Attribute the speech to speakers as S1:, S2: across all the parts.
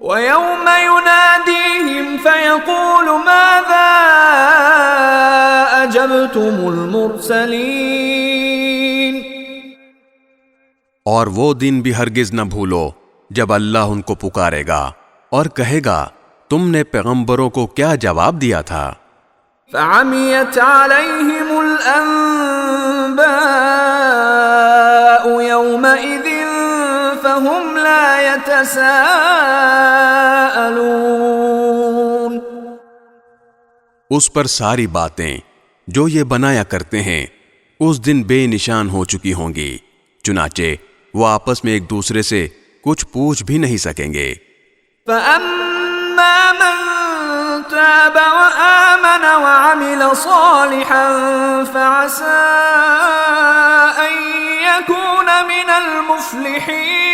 S1: وَيَوْمَ يُنَادِيهِمْ فَيَقُولُ مَاذَا أَجَبْتُمُ الْمُرْسَلِينَ۔
S2: اور وہ دن بھی ہرگز نہ بھولو جب اللہ ان کو پکارے گا اور کہے گا تم نے پیغمبروں کو کیا جواب دیا تھا۔
S1: فَعَمِيَتْ عَلَيْهِمُ الْأَنبَاءُ يَوْمَئِذٍ فَهُمْ لَا يَتَسَاءَلُونَ۔
S2: اس پر ساری باتیں جو یہ بنایا کرتے ہیں اس دن بے نشان ہو چکی ہوں گی، چنانچہ وہ آپس میں ایک دوسرے سے کچھ پوچھ بھی نہیں سکیں گے۔
S1: فَأَمَّا مَن تَابَ وَآمَنَ وَعَمِلَ صَالِحًا فَعَسَىٰ أَن يَكُونَ مِنَ الْمُفْلِحِينَ۔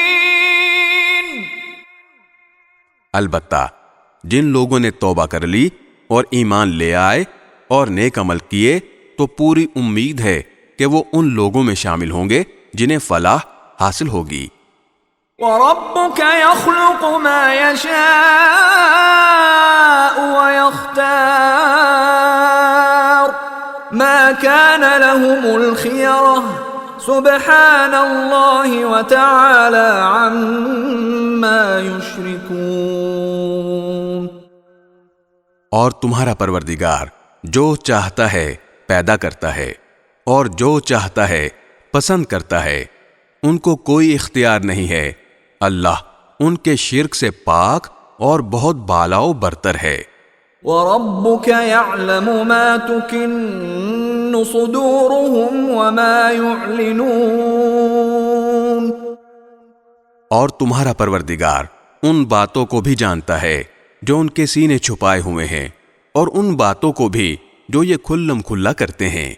S2: البتہ جن لوگوں نے توبہ کر لی اور ایمان لے آئے اور نیک عمل کیے تو پوری امید ہے کہ وہ ان لوگوں میں شامل ہوں گے جنہیں فلاح حاصل ہوگی۔
S1: وَرَبُّكَ يَخْلُقُ مَا يَشَاءُ وَيَخْتَارُ مَا كَانَ لَهُمُ الْخِيَرَةُ سُبْحَانَ اللَّهِ وَتَعَالَى عَمَّا يُشْرِكُونَ۔
S2: اور تمہارا پروردگار جو چاہتا ہے پیدا کرتا ہے اور جو چاہتا ہے پسند کرتا ہے، ان کو کوئی اختیار نہیں ہے۔ اللہ ان کے شرک سے پاک اور بہت بالا و برتر ہے۔
S1: وَرَبُّكَ يَعْلَمُ مَا تُكِنُّ صُدُورُهُمْ وَمَا يُعْلِنُونَ۔
S2: اور تمہارا پروردگار ان باتوں کو بھی جانتا ہے جو ان کے سینے چھپائے ہوئے ہیں اور ان باتوں کو بھی جو یہ کھلم کھلا کرتے ہیں۔